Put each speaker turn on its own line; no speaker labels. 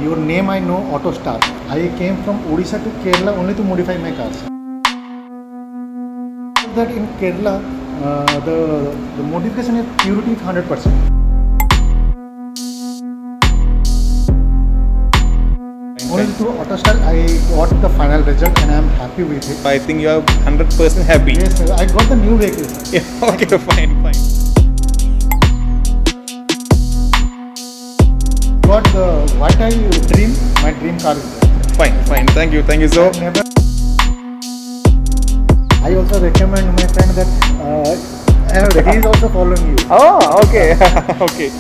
your name I know, Autostarke. I came from Odisha to Kerala only to modify my cars. That in Kerala, the modification is purity is 100%. Only through Autostarke I got the final result and I am happy with it.
I think you are 100% happy.
Yes, sir. I got the new vehicle. Sir.
Yeah, okay, fine.
Got the what I dream, my dream car is there.
Fine. Thank you so.
I also recommend my friend that he is also following you.
Oh, okay. Okay.